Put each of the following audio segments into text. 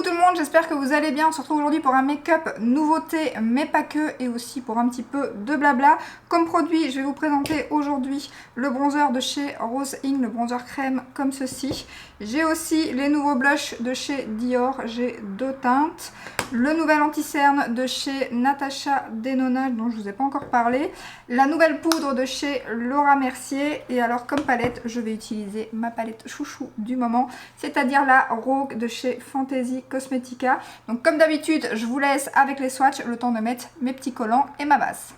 tout le monde, j'espère que vous allez bien. On se retrouve aujourd'hui pour un make-up nouveauté, mais pas que, et aussi pour un petit peu de blabla. Comme produit, je vais vous présenter aujourd'hui le bronzer de chez Rose Inc, le bronzer crème comme ceci. J'ai aussi les nouveaux blushs de chez Dior, j'ai deux teintes. Le nouvel anti-cerne de chez Natasha Denona, dont je ne vous ai pas encore parlé. La nouvelle poudre de chez Laura Mercier. Et alors comme palette, je vais utiliser ma palette chouchou du moment, c'est-à-dire la Rogue de chez Fantasy Cosmetica. Donc comme d'habitude, je vous laisse avec les swatchs le temps de mettre mes petits collants et ma base.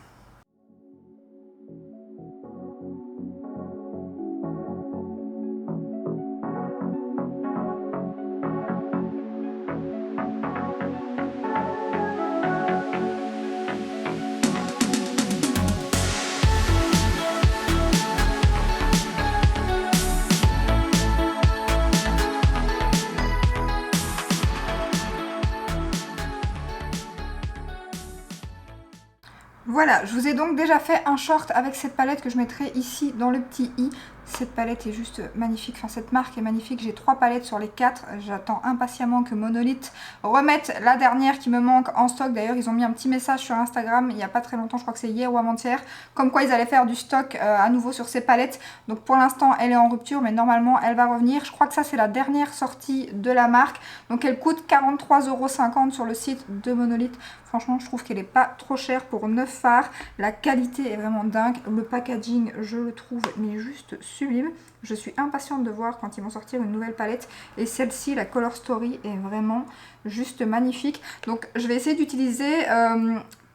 Voilà, je vous ai donc déjà fait un short avec cette palette que je mettrai ici dans le petit i. Cette palette est juste magnifique, enfin cette marque est magnifique. J'ai 3 palettes sur les 4. J'attends impatiemment que Monolith remette la dernière qui me manque en stock. D'ailleurs, ils ont mis un petit message sur Instagram il n'y a pas très longtemps, je crois que c'est hier ou avant-hier, comme quoi ils allaient faire du stock à nouveau sur ces palettes. Donc pour l'instant, elle est en rupture, mais normalement, elle va revenir. Je crois que ça, c'est la dernière sortie de la marque. Donc elle coûte 43,50 € sur le site de Monolith. Franchement, je trouve qu'elle n'est pas trop chère pour 9 fards. La qualité est vraiment dingue. Le packaging, je le trouve mais juste sublime. Je suis impatiente de voir quand ils vont sortir une nouvelle palette. Et celle-ci, la Color Story, est vraiment juste magnifique. Donc, je vais essayer d'utiliser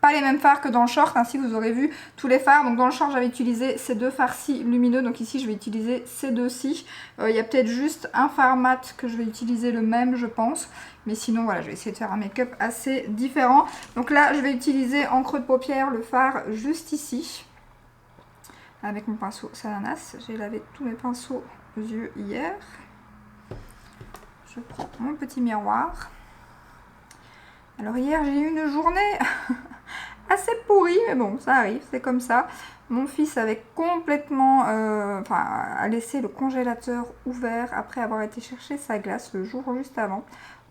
pas les mêmes fards que dans le short. Ainsi, vous aurez vu tous les fards. Donc, dans le short, j'avais utilisé ces deux fards-ci lumineux. Donc, ici, je vais utiliser ces deux-ci. Il y a peut-être juste un fard mat que je vais utiliser le même, je pense. Mais sinon, voilà, je vais essayer de faire un make-up assez différent. Donc là, je vais utiliser en creux de paupière le fard juste ici. Avec mon pinceau Salanas. J'ai lavé tous mes pinceaux aux yeux hier. Je prends mon petit miroir. Alors hier, j'ai eu une journée assez pourrie, mais bon, ça arrive, c'est comme ça. Mon fils avait complètement a laissé le congélateur ouvert après avoir été chercher sa glace le jour juste avant,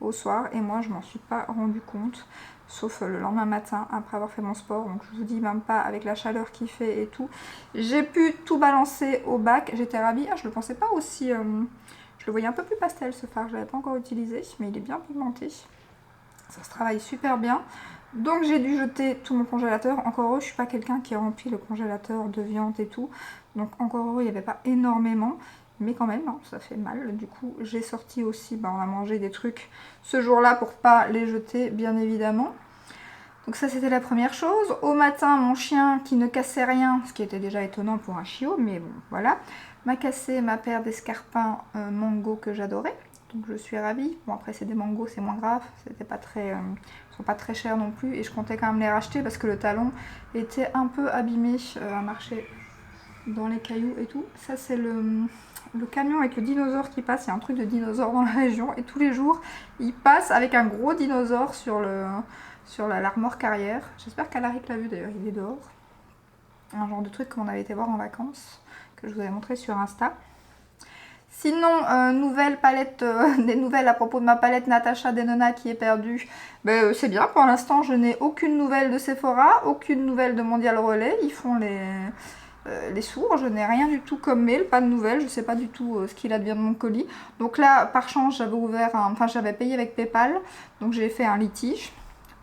au soir. Et moi, je m'en suis pas rendu compte, sauf le lendemain matin, après avoir fait mon sport. Donc je vous dis même pas, avec la chaleur qu'il fait et tout. J'ai pu tout balancer au bac, j'étais ravie. Ah, je le pensais pas aussi... je le voyais un peu plus pastel ce fard, je l'avais pas encore utilisé, mais il est bien pigmenté. Ça se travaille super bien. Donc j'ai dû jeter tout mon congélateur. Encore heureux, je suis pas quelqu'un qui remplit le congélateur de viande et tout. Donc encore heureux, il n'y avait pas énormément. Mais quand même, hein, ça fait mal. Du coup, j'ai sorti aussi, on a mangé des trucs ce jour-là pour pas les jeter, bien évidemment. Donc ça, c'était la première chose. Au matin, mon chien qui ne cassait rien, ce qui était déjà étonnant pour un chiot, mais bon, voilà, m'a cassé ma paire d'escarpins mango que j'adorais. Donc je suis ravie. Bon, après c'est des mangos, c'est moins grave. C'était pas très, ils sont pas très chers non plus. Et je comptais quand même les racheter parce que le talon était un peu abîmé à marcher dans les cailloux et tout. Ça c'est le camion avec le dinosaure qui passe. Il y a un truc de dinosaure dans la région. Et tous les jours, il passe avec un gros dinosaure sur l'armoire arrière. J'espère qu'Alaric l'a vu d'ailleurs, il est dehors. Un genre de truc qu'on avait été voir en vacances, que je vous avais montré sur Insta. Sinon, nouvelle palette, des nouvelles à propos de ma palette Natasha Denona qui est perdue. C'est bien, pour l'instant je n'ai aucune nouvelle de Sephora, aucune nouvelle de Mondial Relay. Ils font les sourds, je n'ai rien du tout comme mail, pas de nouvelles, je ne sais pas du tout ce qu'il advient de mon colis. Donc là, par chance, j'avais payé avec PayPal, donc j'ai fait un litige.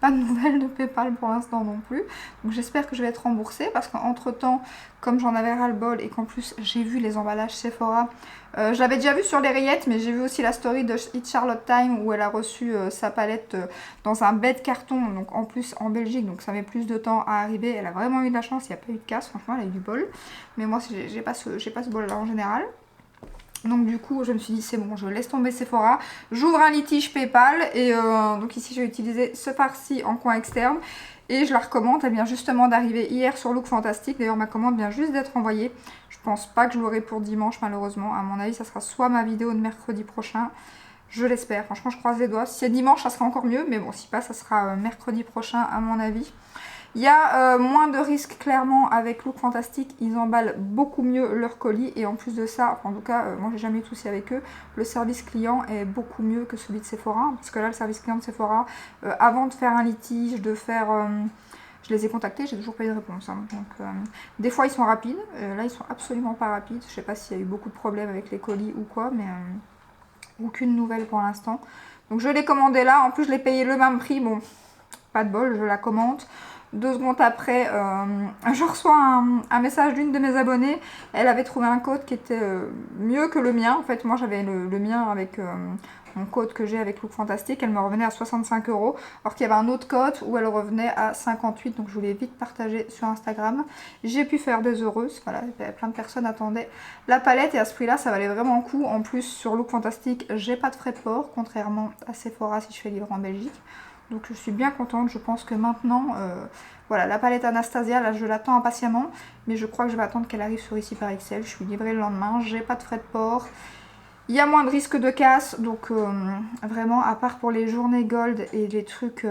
Pas de nouvelles de PayPal pour l'instant non plus. Donc j'espère que je vais être remboursée parce qu'entre temps, comme j'en avais ras le bol et qu'en plus j'ai vu les emballages Sephora, je l'avais déjà vu sur les rillettes, mais j'ai vu aussi la story de It's Charlotte Time où elle a reçu sa palette dans un bête carton, donc en plus en Belgique, donc ça met plus de temps à arriver. Elle a vraiment eu de la chance, il n'y a pas eu de casse, franchement elle a eu du bol. Mais moi j'ai pas ce bol là en général. Donc du coup je me suis dit c'est bon, je laisse tomber Sephora, j'ouvre un litige PayPal et donc ici j'ai utilisé ce farci en coin externe et je la recommande. Elle vient justement d'arriver hier sur Look Fantastique, d'ailleurs ma commande vient juste d'être envoyée. Je pense pas que je l'aurai pour dimanche malheureusement, à mon avis ça sera soit ma vidéo de mercredi prochain, je l'espère, franchement je croise les doigts. Si c'est dimanche ça sera encore mieux, mais bon si pas ça sera mercredi prochain à mon avis. Il y a moins de risques clairement avec Look Fantastic, ils emballent beaucoup mieux leurs colis et en plus de ça, enfin, en tout cas moi j'ai jamais eu de souci avec eux, le service client est beaucoup mieux que celui de Sephora, parce que là le service client de Sephora, avant de faire un litige, de faire... je les ai contactés, j'ai toujours pas eu de réponse. Hein. Donc, des fois ils sont rapides, là ils sont absolument pas rapides. Je sais pas s'il y a eu beaucoup de problèmes avec les colis ou quoi, mais aucune nouvelle pour l'instant. Donc je l'ai commandé là, en plus je l'ai payé le même prix, bon, pas de bol, je la commande. 2 secondes après, je reçois un message d'une de mes abonnées. Elle avait trouvé un code qui était mieux que le mien. En fait, moi j'avais le mien avec mon code que j'ai avec Look Fantastic. Elle me revenait à 65 €. Alors qu'il y avait un autre code où elle revenait à 58. Donc je voulais vite partager sur Instagram. J'ai pu faire des heureuses. Voilà, plein de personnes attendaient la palette. Et à ce prix-là, ça valait vraiment le coup. En plus, sur Look Fantastic, j'ai pas de frais de port. Contrairement à Sephora si je fais livrer en Belgique. Donc je suis bien contente, je pense que maintenant, voilà, la palette Anastasia, là je l'attends impatiemment, mais je crois que je vais attendre qu'elle arrive sur Ici par XL, je suis livrée le lendemain, j'ai pas de frais de port, il y a moins de risque de casse, donc vraiment, à part pour les journées gold et les trucs,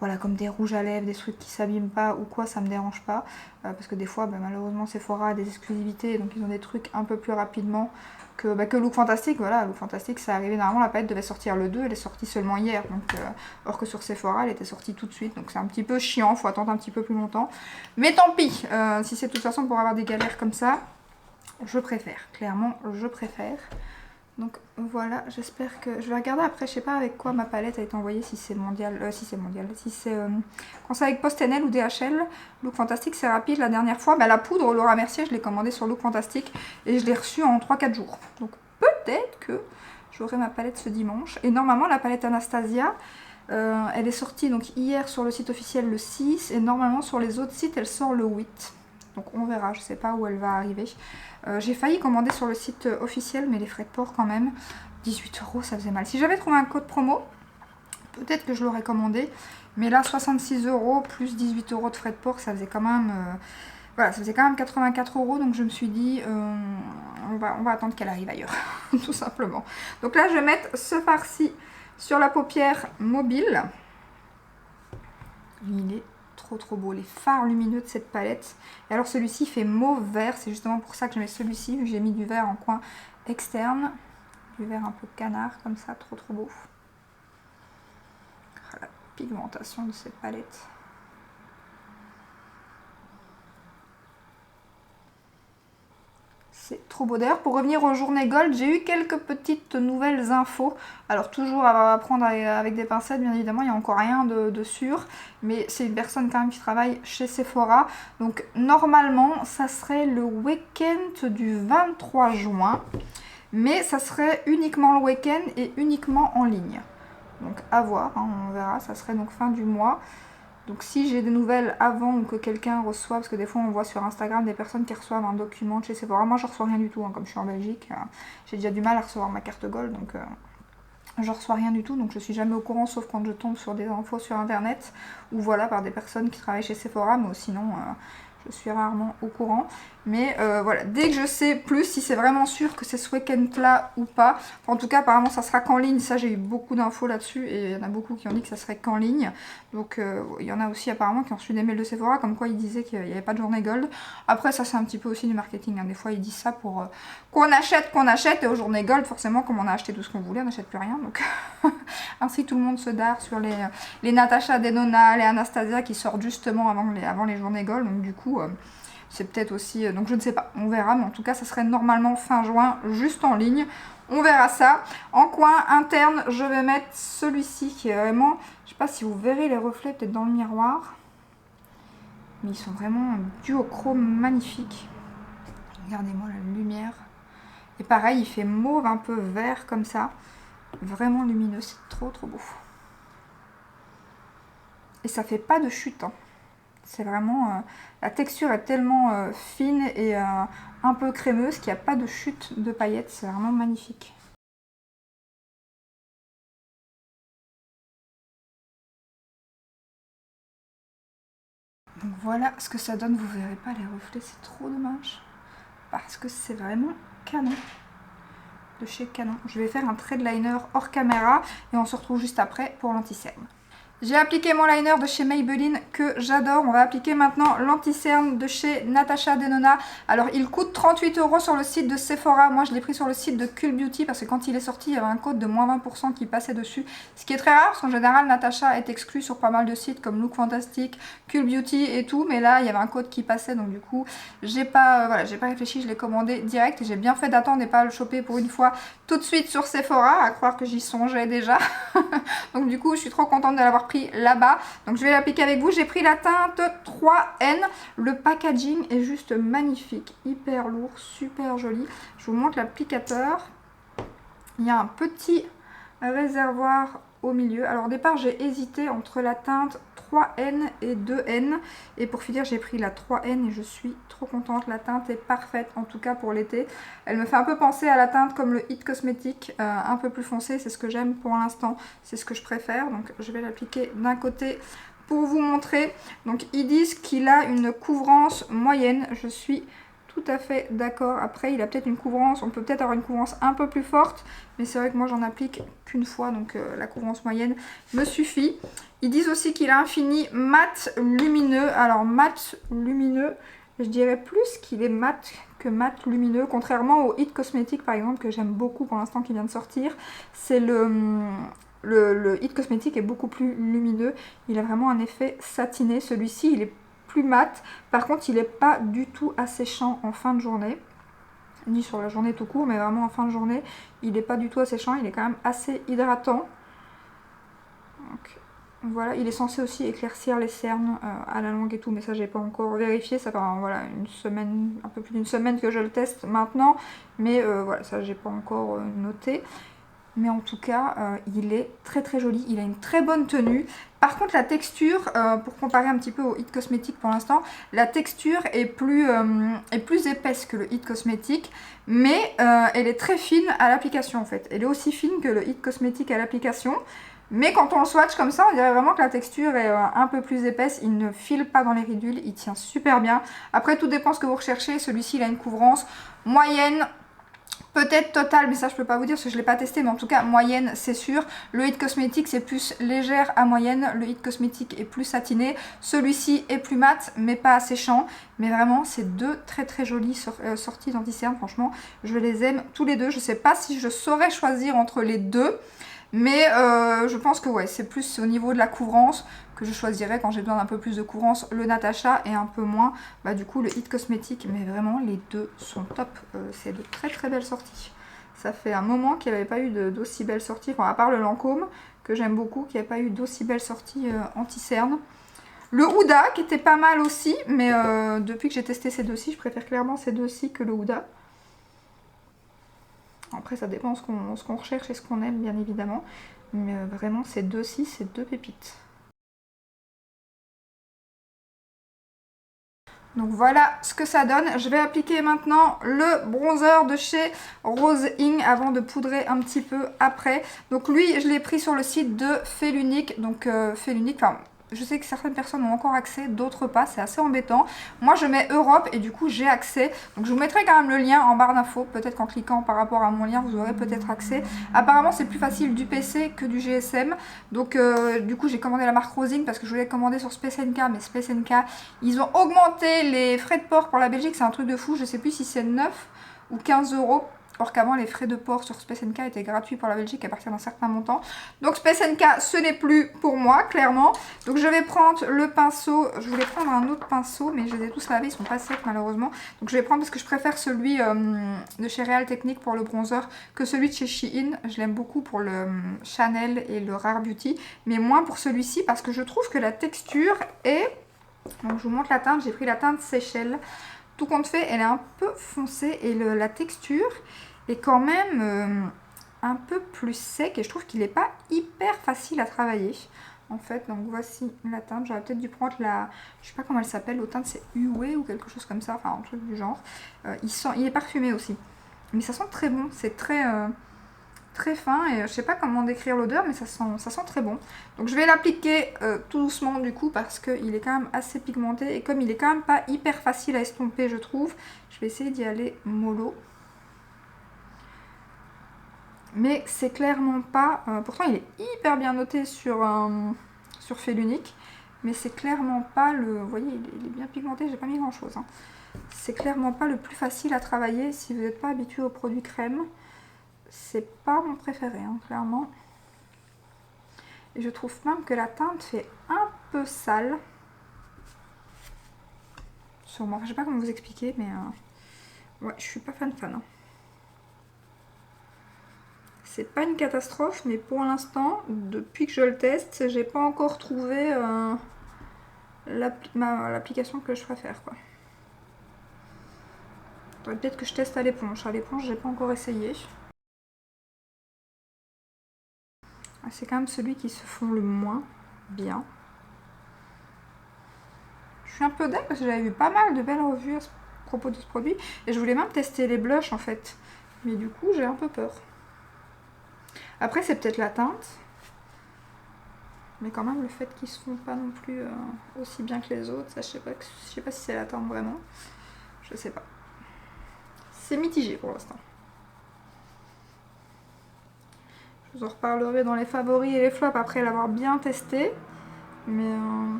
voilà, comme des rouges à lèvres, des trucs qui s'abîment pas ou quoi, ça me dérange pas, parce que des fois, malheureusement, Sephora a des exclusivités, donc ils ont des trucs un peu plus rapidement, que Look Fantastic, voilà, Look Fantastic ça arrivé normalement, la palette devait sortir le 2, elle est sortie seulement hier, donc alors que sur Sephora elle était sortie tout de suite, donc c'est un petit peu chiant, faut attendre un petit peu plus longtemps, mais tant pis, si c'est de toute façon pour avoir des galères comme ça, je préfère, clairement je préfère. Donc voilà, j'espère que... Je vais regarder après, je sais pas avec quoi ma palette a été envoyée, si c'est mondial, si c'est... Quand c'est avec PostNL ou DHL, Look Fantastic c'est rapide. La dernière fois, la poudre Laura Mercier, je l'ai commandée sur Look Fantastic et je l'ai reçue en 3-4 jours. Donc peut-être que j'aurai ma palette ce dimanche. Et normalement la palette Anastasia, elle est sortie donc hier sur le site officiel le 6 et normalement sur les autres sites elle sort le 8. Donc on verra, je sais pas où elle va arriver. J'ai failli commander sur le site officiel, mais les frais de port quand même, 18 €, ça faisait mal. Si j'avais trouvé un code promo, peut-être que je l'aurais commandé. Mais là, 66 € plus 18 € de frais de port, ça faisait quand même... voilà, ça faisait quand même 84 €. Donc je me suis dit, on va attendre qu'elle arrive ailleurs, tout simplement. Donc là, je vais mettre ce farci sur la paupière mobile. Il est trop beau, les fards lumineux de cette palette. Et alors celui-ci fait mauve vert, c'est justement pour ça que je mets celui-ci, vu que j'ai mis du vert en coin externe, du vert un peu canard comme ça, trop beau. La pigmentation de cette palette. C'est trop beau. D'ailleurs, pour revenir aux journées gold, j'ai eu quelques petites nouvelles infos. Alors, toujours à prendre avec des pincettes, bien évidemment, il n'y a encore rien de sûr. Mais c'est une personne quand même qui travaille chez Sephora. Donc, normalement, ça serait le week-end du 23 juin. Mais ça serait uniquement le week-end et uniquement en ligne. Donc, à voir, hein, on verra. Ça serait donc fin du mois. Donc si j'ai des nouvelles avant ou que quelqu'un reçoit, parce que des fois on voit sur Instagram des personnes qui reçoivent un document de chez Sephora, moi je reçois rien du tout, hein, comme je suis en Belgique, j'ai déjà du mal à recevoir ma carte gold, donc je reçois rien du tout, donc je suis jamais au courant, sauf quand je tombe sur des infos sur internet, ou voilà, par des personnes qui travaillent chez Sephora, mais sinon je suis rarement au courant. Mais voilà, dès que je sais plus si c'est vraiment sûr que c'est ce week-end là ou pas, enfin, en tout cas apparemment ça sera qu'en ligne, ça j'ai eu beaucoup d'infos là-dessus et il y en a beaucoup qui ont dit que ça serait qu'en ligne. Donc il y en a aussi apparemment qui ont reçu des mails de Sephora comme quoi ils disaient qu'il n'y avait pas de journée gold. Après ça c'est un petit peu aussi du marketing, hein. Des fois ils disent ça pour qu'on achète et aux journées gold forcément comme on a acheté tout ce qu'on voulait on n'achète plus rien. Donc ainsi tout le monde se darre sur les Natasha Denona, les Anastasia qui sortent justement avant les journées gold, donc du coup... c'est peut-être aussi, donc je ne sais pas, on verra, mais en tout cas ça serait normalement fin juin, juste en ligne, on verra ça. En coin interne, je vais mettre celui-ci qui est vraiment, je sais pas si vous verrez les reflets peut-être dans le miroir, mais ils sont vraiment duochrome magnifiques. Regardez-moi la lumière, et pareil il fait mauve un peu vert comme ça, vraiment lumineux, c'est trop beau. Et ça fait pas de chute, hein. C'est vraiment... la texture est tellement fine et un peu crémeuse qu'il n'y a pas de chute de paillettes. C'est vraiment magnifique. Donc voilà ce que ça donne. Vous verrez pas les reflets, c'est trop dommage. Parce que c'est vraiment canon. De chez Canon. Je vais faire un trait de liner hors caméra et on se retrouve juste après pour l'anti-cerne. J'ai appliqué mon liner de chez Maybelline que j'adore. On va appliquer maintenant l'anti-cerne de chez Natasha Denona. Alors il coûte 38 € sur le site de Sephora. Moi je l'ai pris sur le site de Cool Beauty parce que quand il est sorti il y avait un code de moins 20% qui passait dessus. Ce qui est très rare parce qu'en général Natasha est exclue sur pas mal de sites comme Look Fantastic, Cool Beauty et tout. Mais là il y avait un code qui passait donc du coup j'ai pas réfléchi, je l'ai commandé direct. Et j'ai bien fait d'attendre et pas le choper pour une fois tout de suite sur Sephora. À croire que j'y songeais déjà. Donc du coup je suis trop contente de l'avoir pris là-bas. Donc je vais l'appliquer avec vous. J'ai pris la teinte 3N. Le packaging est juste magnifique, hyper lourd, super joli. Je vous montre l'applicateur. Il y a un petit réservoir au milieu. Alors au départ j'ai hésité entre la teinte 3N et 2N et pour finir j'ai pris la 3N et je suis trop contente. La teinte est parfaite en tout cas pour l'été. Elle me fait un peu penser à la teinte comme le It Cosmetics, un peu plus foncé, c'est ce que j'aime pour l'instant, c'est ce que je préfère. Donc je vais l'appliquer d'un côté pour vous montrer. Donc ils disent qu'il a une couvrance moyenne, je suis tout à fait d'accord. Après il a peut-être une couvrance, on peut peut-être avoir une couvrance un peu plus forte, mais c'est vrai que moi j'en applique qu'une fois, donc la couvrance moyenne me suffit. Ils disent aussi qu'il a un fini mat lumineux. Alors mat lumineux, je dirais plus qu'il est mat que mat lumineux, contrairement au It Cosmetics par exemple que j'aime beaucoup pour l'instant qui vient de sortir. C'est le It Cosmetics est beaucoup plus lumineux, il a vraiment un effet satiné. Celui-ci il est plus mat, par contre il n'est pas du tout asséchant en fin de journée, ni sur la journée tout court, mais vraiment en fin de journée il n'est pas du tout asséchant, il est quand même assez hydratant. Donc, voilà, il est censé aussi éclaircir les cernes à la longue et tout, mais ça j'ai pas encore vérifié, ça fait voilà, une semaine, un peu plus d'une semaine que je le teste maintenant, mais voilà, ça j'ai pas encore noté. Mais en tout cas, il est très très joli, il a une très bonne tenue. Par contre la texture, pour comparer un petit peu au It Cosmetics pour l'instant, la texture est plus épaisse que le It Cosmetics, mais elle est très fine à l'application en fait. Elle est aussi fine que le It Cosmetics à l'application. Mais quand on le swatch comme ça, on dirait vraiment que la texture est un peu plus épaisse. Il ne file pas dans les ridules, il tient super bien. Après, tout dépend ce que vous recherchez. Celui-ci, il a une couvrance moyenne, peut-être totale, mais ça je peux pas vous dire parce que je l'ai pas testé, mais en tout cas moyenne c'est sûr. Le It Cosmetics est plus légère à moyenne, le It Cosmetics est plus satiné, celui-ci est plus mat mais pas asséchant. Mais vraiment c'est deux très très jolies sorties d'anti-cerne, franchement je les aime tous les deux. Je sais pas si je saurais choisir entre les deux, mais je pense que ouais, c'est plus au niveau de la couvrance que je choisirais quand j'ai besoin d'un peu plus de couvrance le Natasha et un peu moins du coup le It Cosmetics. Mais vraiment les deux sont top, c'est de très très belles sorties. Ça fait un moment qu'il n'y avait pas eu d'aussi belles sorties, enfin à part le Lancôme que j'aime beaucoup, qu'il n'y avait pas eu d'aussi belles sorties anti-cerne. Le Huda qui était pas mal aussi, mais depuis que j'ai testé ces deux-ci, je préfère clairement ces deux-ci que le Huda. Après ça dépend ce qu'on recherche et ce qu'on aime bien évidemment, mais vraiment ces deux-ci, c'est deux pépites. Donc voilà ce que ça donne. Je vais appliquer maintenant le bronzer de chez Rose Inc avant de poudrer un petit peu après. Donc lui je l'ai pris sur le site de Félunique. Donc Félunique, enfin je sais que certaines personnes ont encore accès, d'autres pas, c'est assez embêtant. Moi je mets Europe et du coup j'ai accès. Donc je vous mettrai quand même le lien en barre d'infos. Peut-être qu'en cliquant par rapport à mon lien vous aurez peut-être accès. Apparemment c'est plus facile du PC que du GSM. Donc du coup j'ai commandé la marque Rosing parce que je voulais commander sur Space NK. Mais Space NK ils ont augmenté les frais de port pour la Belgique. C'est un truc de fou, je sais plus si c'est 9 ou 15 €. Or qu'avant les frais de port sur Space NK étaient gratuits pour la Belgique à partir d'un certain montant. Donc Space NK ce n'est plus pour moi clairement. Donc je vais prendre le pinceau, je voulais prendre un autre pinceau mais je les ai tous lavés, ils sont pas secs malheureusement. Donc je vais prendre parce que je préfère celui de chez Real Technique pour le bronzer que celui de chez Shein. Je l'aime beaucoup pour le Chanel et le Rare Beauty, mais moins pour celui-ci parce que je trouve que la texture est... Donc je vous montre la teinte, j'ai pris la teinte Seychelles. Tout compte fait, elle est un peu foncée et la texture est quand même un peu plus sec et je trouve qu'il n'est pas hyper facile à travailler en fait. Donc voici la teinte, j'aurais peut-être dû prendre la, je sais pas comment elle s'appelle, l'autre teinte c'est Uwe ou quelque chose comme ça, enfin un truc du genre. Il est parfumé aussi, mais ça sent très bon, c'est très fin et je sais pas comment décrire l'odeur, mais ça sent très bon. Donc je vais l'appliquer tout doucement du coup parce qu'il est quand même assez pigmenté et comme il est quand même pas hyper facile à estomper je trouve, je vais essayer d'y aller mollo. Mais c'est clairement pas... pourtant il est hyper bien noté sur sur Fait l'Unique. Mais c'est clairement pas le... Vous voyez, il est bien pigmenté, j'ai pas mis grand chose. Hein. C'est clairement pas le plus facile à travailler si vous n'êtes pas habitué aux produits crème. C'est pas mon préféré, hein, clairement. Et je trouve même que la teinte fait un peu sale. Sûrement, enfin, je sais pas comment vous expliquer, mais... ouais, je suis pas fan. Hein. C'est pas une catastrophe, mais pour l'instant, depuis que je le teste, j'ai pas encore trouvé l'application que je préfère, quoi. Peut-être que je teste à l'éponge. À l'éponge, j'ai pas encore essayé. C'est quand même celui qui se fond le moins bien. Je suis un peu dingue parce que j'avais vu pas mal de belles revues à propos de ce produit. Et je voulais même tester les blushs en fait. Mais du coup, j'ai un peu peur. Après, c'est peut-être la teinte. Mais quand même, le fait qu'ils se font pas non plus aussi bien que les autres, ça, je sais pas si c'est la teinte vraiment. Je sais pas. C'est mitigé pour l'instant. Je vous en reparlerai dans les favoris et les flops après l'avoir bien testé. Mais...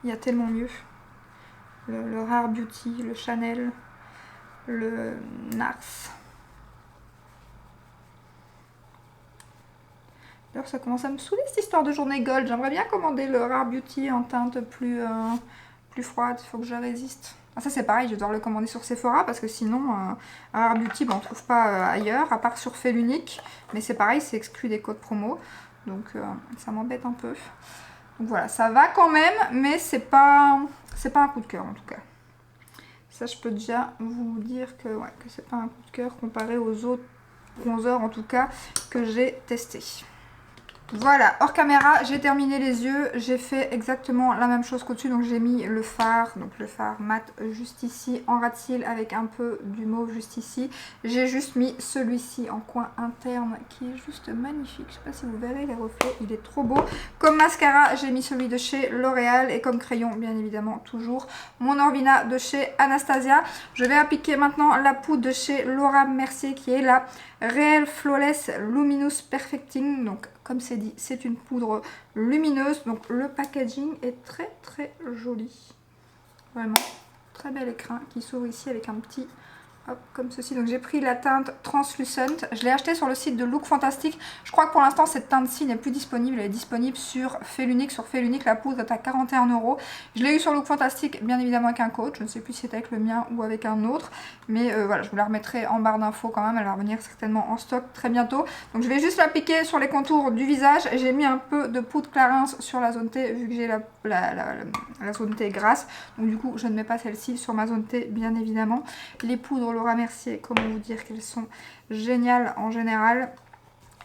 il y a tellement mieux. Le Rare Beauty, le Chanel, le NARS. D'ailleurs, ça commence à me saouler cette histoire de journée gold. J'aimerais bien commander le Rare Beauty en teinte plus froide. Il faut que je résiste. Ah, ça, c'est pareil, je vais devoir le commander sur Sephora parce que sinon, Rare Beauty, on ne trouve pas ailleurs, à part sur Fait l'Unique. Mais c'est pareil, c'est exclu des codes promo. Donc, ça m'embête un peu. Donc voilà, ça va quand même, mais c'est pas un coup de cœur en tout cas. Ça, je peux déjà vous dire que, ouais, que c'est pas un coup de cœur comparé aux autres bronzers en tout cas que j'ai testés. Voilà, hors caméra, j'ai terminé les yeux, j'ai fait exactement la même chose qu'au-dessus, donc j'ai mis le fard, donc le fard mat juste ici, en ras de cils avec un peu du mauve juste ici. J'ai juste mis celui-ci en coin interne qui est juste magnifique, je sais pas si vous verrez les reflets, il est trop beau. Comme mascara, j'ai mis celui de chez L'Oréal et comme crayon, bien évidemment, toujours mon Orvina de chez Anastasia. Je vais appliquer maintenant la poudre de chez Laura Mercier qui est la Real Flawless Luminous Perfecting, donc comme c'est dit, c'est une poudre lumineuse. Donc le packaging est très très joli. Vraiment, très bel écrin qui s'ouvre ici avec un petit... hop, comme ceci. Donc j'ai pris la teinte Translucent. Je l'ai acheté sur le site de Look Fantastic. Je crois que pour l'instant cette teinte-ci n'est plus disponible. Elle est disponible sur Fait l'Unique. Sur Fait l'Unique, la poudre est à 41 €. Je l'ai eu sur Look Fantastic, bien évidemment avec un code. Je ne sais plus si c'était avec le mien ou avec un autre. Mais voilà, je vous la remettrai en barre d'infos quand même. Elle va revenir certainement en stock très bientôt. Donc je vais juste l'appliquer sur les contours du visage. J'ai mis un peu de poudre Clarins sur la zone T vu que j'ai la zone T grasse. Donc du coup, je ne mets pas celle-ci sur ma zone T, bien évidemment. Les poudres Laura Mercier, comment vous dire qu'elles sont géniales en général.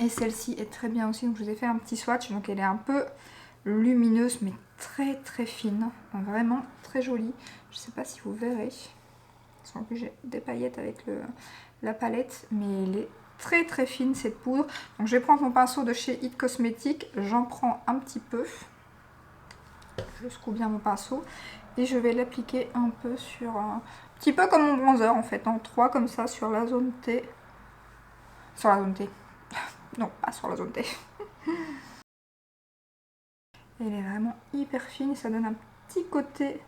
Et celle-ci est très bien aussi. Donc je vous ai fait un petit swatch. Donc elle est un peu lumineuse mais très très fine. Vraiment très jolie. Je ne sais pas si vous verrez. En plus j'ai des paillettes avec la palette, mais elle est très très fine cette poudre. Donc je vais prendre mon pinceau de chez It Cosmetics, j'en prends un petit peu, je secoue bien mon pinceau et je vais l'appliquer un peu sur un petit peu comme mon bronzer en fait, en 3 comme ça sur la zone T. Sur la zone T. Non, pas sur la zone T. Elle est vraiment hyper fine, ça donne un petit côté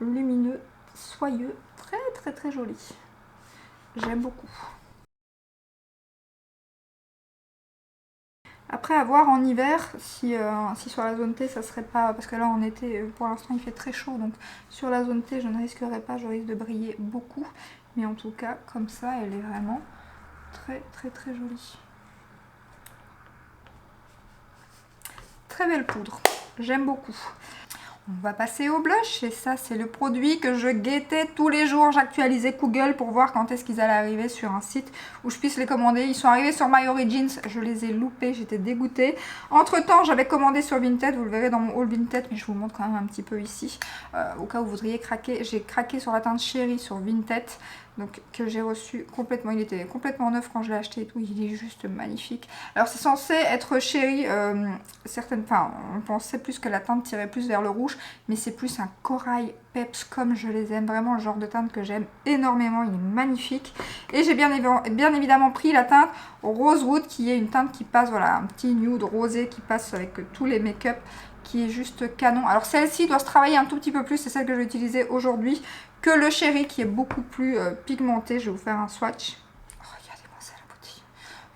lumineux, soyeux, très très très joli. J'aime beaucoup. Après à voir en hiver si sur la zone T ça serait pas, parce que là en été pour l'instant il fait très chaud, donc sur la zone T je ne risquerai pas, je risque de briller beaucoup, mais en tout cas comme ça elle est vraiment très très très jolie. Très belle poudre, j'aime beaucoup. On va passer au blush et ça c'est le produit que je guettais tous les jours. J'actualisais Google pour voir quand est-ce qu'ils allaient arriver sur un site où je puisse les commander. Ils sont arrivés sur My Origins, je les ai loupés, j'étais dégoûtée. Entre temps j'avais commandé sur Vinted, vous le verrez dans mon haul Vinted, mais je vous montre quand même un petit peu ici. Au cas où vous voudriez craquer, j'ai craqué sur la teinte chérie sur Vinted. donc que j'ai reçu complètement, il était complètement neuf quand je l'ai acheté et tout, il est juste magnifique. Alors c'est censé être chéri, enfin on pensait plus que la teinte tirait plus vers le rouge, mais c'est plus un corail peps comme je les aime, vraiment le genre de teinte que j'aime énormément, il est magnifique. Et j'ai bien évidemment pris la teinte Rosewood qui est une teinte qui passe, voilà, un petit nude rosé qui passe avec tous les make-up, qui est juste canon. Alors celle-ci doit se travailler un tout petit peu plus, c'est celle que je vais utiliser aujourd'hui, que le chéri qui est beaucoup plus pigmenté. Je vais vous faire un swatch. Oh, regardez-moi ça la beauté.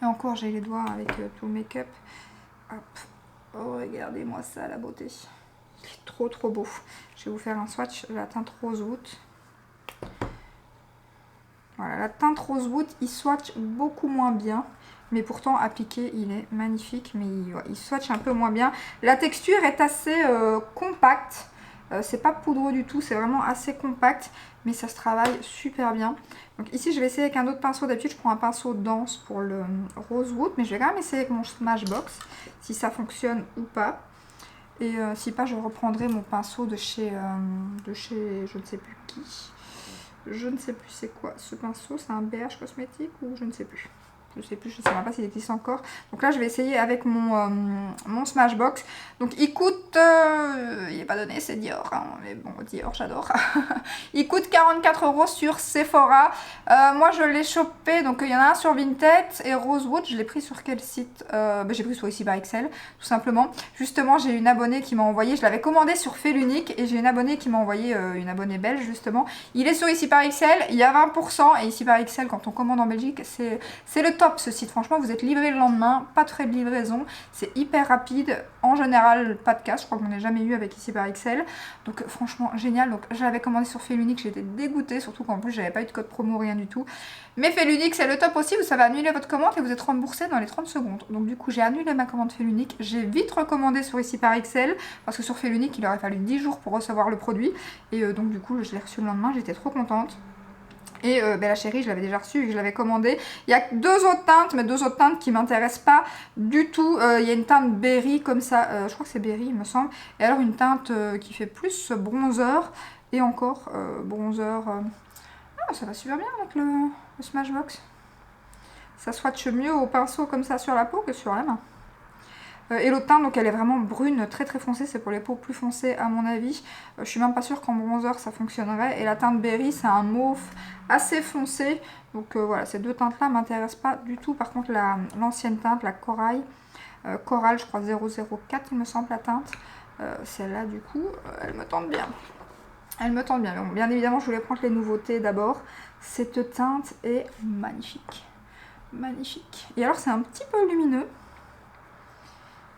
Et encore j'ai les doigts avec tout le make-up. Hop. Oh, regardez-moi ça la beauté. Il est trop trop beau. Je vais vous faire un swatch de la teinte Rosewood. Voilà, la teinte Rosewood, il swatch beaucoup moins bien. Mais pourtant, appliqué, il est magnifique. Mais il swatch un peu moins bien. La texture est assez compacte. C'est pas poudreux du tout. C'est vraiment assez compact. Mais ça se travaille super bien. Donc ici, je vais essayer avec un autre pinceau. D'habitude, je prends un pinceau dense pour le Rosewood. Mais je vais quand même essayer avec mon Smashbox. Si ça fonctionne ou pas. Et si pas, je reprendrai mon pinceau de chez je ne sais plus qui. Je ne sais plus c'est quoi ce pinceau, c'est un BH cosmétique ou je ne sais plus. Je ne sais même pas s'il existe encore. Donc là, je vais essayer avec mon Smashbox. Donc il coûte, il n'est pas donné, c'est Dior. Hein, mais bon, Dior, j'adore. Il coûte 44 € sur Sephora. Moi, je l'ai chopé. Donc il y en a un sur Vinted et Rosewood. Je l'ai pris sur quel site? J'ai pris sur Ici par Excel, tout simplement. Justement, j'ai une abonnée qui m'a envoyé. Je l'avais commandé sur Félunique et j'ai une abonnée qui m'a envoyé, une abonnée belge, justement. Il est sur Ici par Excel. Il y a 20%. Et Ici par Excel, quand on commande en Belgique, c'est le top. Ce site, franchement, vous êtes livré le lendemain, pas de frais de livraison, c'est hyper rapide, en général pas de casse, je crois qu'on n'a jamais eu avec Ici par Excel, donc franchement génial. Donc j'avais commandé sur Félunique, j'étais dégoûtée, surtout qu'en plus j'avais pas eu de code promo, rien du tout, mais Félunique c'est le top aussi, vous savez annuler votre commande et vous êtes remboursé dans les 30 secondes, donc du coup j'ai annulé ma commande Félunique, j'ai vite recommandé sur Ici par Excel, parce que sur Félunique il aurait fallu 10 jours pour recevoir le produit, et donc du coup je l'ai reçu le lendemain, j'étais trop contente. Et la chérie, je l'avais déjà reçue et je l'avais commandée. Il y a deux autres teintes, mais deux autres teintes qui ne m'intéressent pas du tout. Il y a une teinte berry comme ça, je crois que c'est berry il me semble. Et alors une teinte qui fait plus bronzer. Et encore bronzer. Ah, ça va super bien avec le Smashbox. Ça swatche mieux au pinceau comme ça sur la peau que sur la main. Et l'autre teinte, donc elle est vraiment brune, très très foncée, c'est pour les peaux plus foncées à mon avis. Je suis même pas sûre qu'en bronzer ça fonctionnerait. Et la teinte berry, c'est un mauve assez foncé. Donc voilà, ces deux teintes là m'intéressent pas du tout. Par contre l'ancienne teinte, la corail, coral je crois 004 il me semble la teinte. Celle-là du coup, elle me tente bien. Elle me tente bien. Bon, bien évidemment je voulais prendre les nouveautés d'abord. Cette teinte est magnifique. Magnifique. Et alors c'est un petit peu lumineux.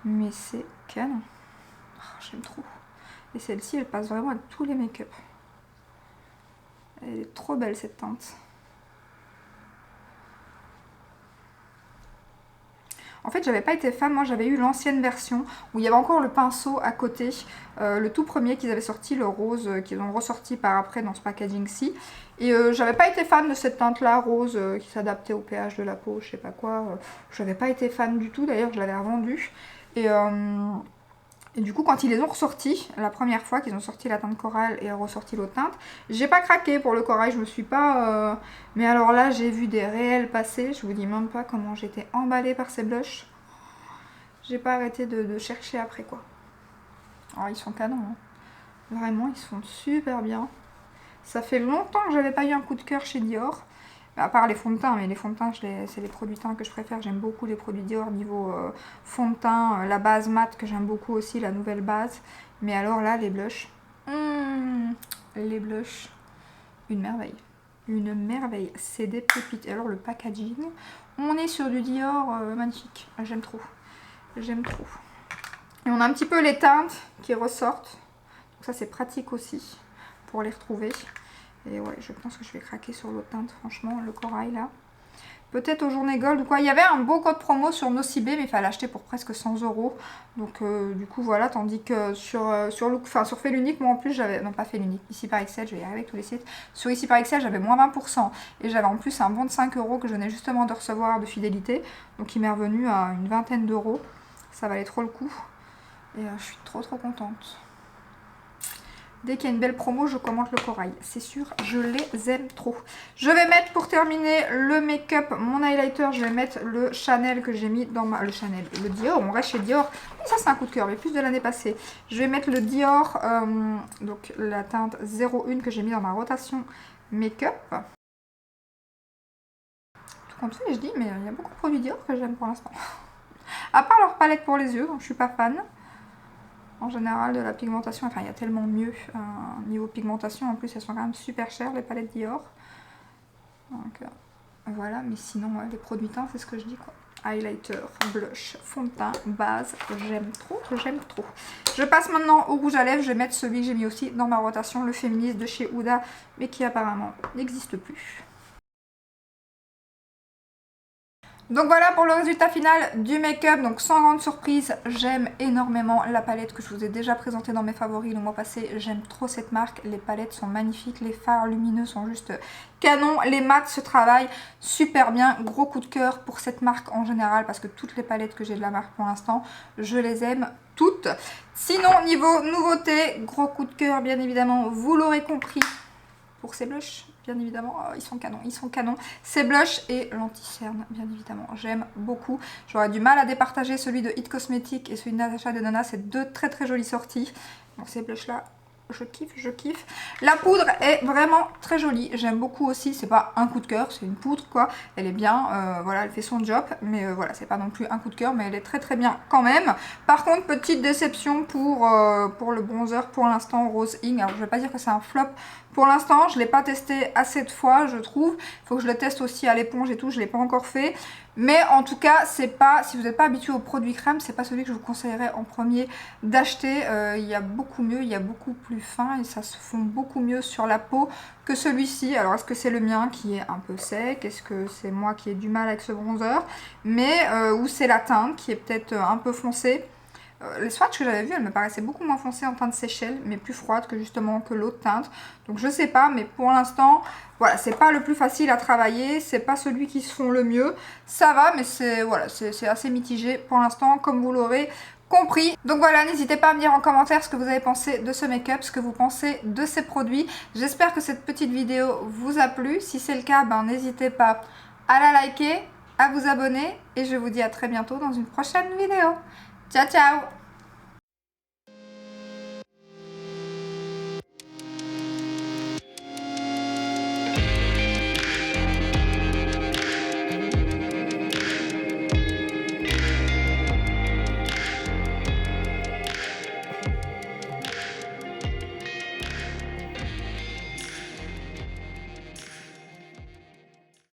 Mais c'est canon. Oh, j'aime trop. Et celle-ci, elle passe vraiment à tous les make-up. Elle est trop belle cette teinte. En fait, j'avais pas été fan. Moi, j'avais eu l'ancienne version où il y avait encore le pinceau à côté. Le tout premier qu'ils avaient sorti, le rose, qu'ils ont ressorti par après dans ce packaging-ci. Et j'avais pas été fan de cette teinte-là, rose, qui s'adaptait au pH de la peau, je sais pas quoi. J'avais pas été fan du tout. D'ailleurs, je l'avais revendue. Et du coup, quand ils les ont ressortis, la première fois qu'ils ont sorti la teinte corail et ressorti l'autre teinte, j'ai pas craqué pour le corail, je me suis pas... Mais alors là, j'ai vu des réels passer, je vous dis même pas comment j'étais emballée par ces blushs. J'ai pas arrêté de chercher après quoi. Alors ils sont canons, hein. Vraiment, ils sont super bien. Ça fait longtemps que j'avais pas eu un coup de cœur chez Dior. À part les fonds de teint, mais les fonds de teint, c'est les produits teints que je préfère. J'aime beaucoup les produits Dior niveau fond de teint, la base mat que j'aime beaucoup aussi, la nouvelle base. Mais alors là, les blushs, les blushs, une merveille. Une merveille, c'est des pépites. Et alors le packaging, on est sur du Dior magnifique. J'aime trop, j'aime trop. Et on a un petit peu les teintes qui ressortent. Donc ça c'est pratique aussi pour les retrouver. Et ouais, je pense que je vais craquer sur l'autre teinte, franchement, le corail là. Peut-être aux journées gold ou quoi. Il y avait un beau code promo sur Nocibé, mais il fallait acheter pour presque 100 €. Donc du coup voilà, tandis que sur Félunique, moi en plus j'avais, non pas Félunique, Ici par Excel, je vais y arriver avec tous les sites. Sur Ici par Excel, j'avais moins 20%. Et j'avais en plus un bon de 5 € que je venais justement de recevoir de fidélité. Donc il m'est revenu à une vingtaine d'euros. Ça valait trop le coup. Et je suis trop contente. Dès qu'il y a une belle promo, je commente le corail. C'est sûr, je les aime trop. Je vais mettre, pour terminer le make-up, mon highlighter, je vais mettre le Chanel que j'ai mis dans ma... le Dior, on reste chez Dior. Ça, c'est un coup de cœur, mais plus de l'année passée. Je vais mettre le Dior, donc la teinte 01 que j'ai mis dans ma rotation make-up. Tout comme ça, je dis, mais il y a beaucoup de produits Dior que j'aime pour l'instant. À part leur palette pour les yeux, donc je suis pas fan. En général, de la pigmentation, enfin il y a tellement mieux niveau pigmentation. En plus, elles sont quand même super chères, les palettes Dior. Donc voilà, mais sinon, les produits teints, c'est ce que je dis quoi. Highlighter, blush, fond de teint, base, j'aime trop, j'aime trop. Je passe maintenant au rouge à lèvres. Je vais mettre celui que j'ai mis aussi dans ma rotation, le féministe de chez Huda, mais qui apparemment n'existe plus. Donc voilà pour le résultat final du make-up. Donc sans grande surprise, j'aime énormément la palette que je vous ai déjà présentée dans mes favoris le mois passé. J'aime trop cette marque, les palettes sont magnifiques, les fards lumineux sont juste canon, les mats se travaillent super bien. Gros coup de cœur pour cette marque en général parce que toutes les palettes que j'ai de la marque pour l'instant, je les aime toutes. Sinon niveau nouveauté, gros coup de cœur bien évidemment, vous l'aurez compris, pour ces blushs. Bien évidemment, oh, ils sont canons, ils sont canons. Ces blushs et l'anti-cerne, bien évidemment, j'aime beaucoup. J'aurais du mal à départager celui de It Cosmetics et celui de Natasha Denona, c'est deux très très jolies sorties. Donc ces blushs là, je kiffe, je kiffe. La poudre est vraiment très jolie, j'aime beaucoup aussi, c'est pas un coup de cœur, c'est une poudre quoi. Elle est bien, voilà, elle fait son job, mais voilà, c'est pas non plus un coup de cœur, mais elle est très très bien quand même. Par contre, petite déception pour le bronzer pour l'instant Rose Ink. Alors je vais pas dire que c'est un flop. Pour l'instant, je ne l'ai pas testé assez de fois, je trouve. Il faut que je le teste aussi à l'éponge et tout, je ne l'ai pas encore fait. Mais en tout cas, c'est pas, si vous n'êtes pas habitué aux produits crème, c'est pas celui que je vous conseillerais en premier d'acheter. Il y a beaucoup mieux, il y a beaucoup plus fin et ça se fond beaucoup mieux sur la peau que celui-ci. Alors, est-ce que c'est le mien qui est un peu sec? Est-ce que c'est moi qui ai du mal avec ce bronzer? Ou c'est la teinte qui est peut-être un peu foncée? Les swatchs que j'avais vus, elles me paraissaient beaucoup moins foncées en teinte Seychelles, mais plus froides que justement que l'autre teinte. Donc je sais pas, mais pour l'instant, voilà, c'est pas le plus facile à travailler, c'est pas celui qui se fond le mieux. Ça va, mais c'est voilà, c'est assez mitigé pour l'instant, comme vous l'aurez compris. Donc voilà, n'hésitez pas à me dire en commentaire ce que vous avez pensé de ce make-up, ce que vous pensez de ces produits. J'espère que cette petite vidéo vous a plu. Si c'est le cas, ben, n'hésitez pas à la liker, à vous abonner, et je vous dis à très bientôt dans une prochaine vidéo. Ciao ciao!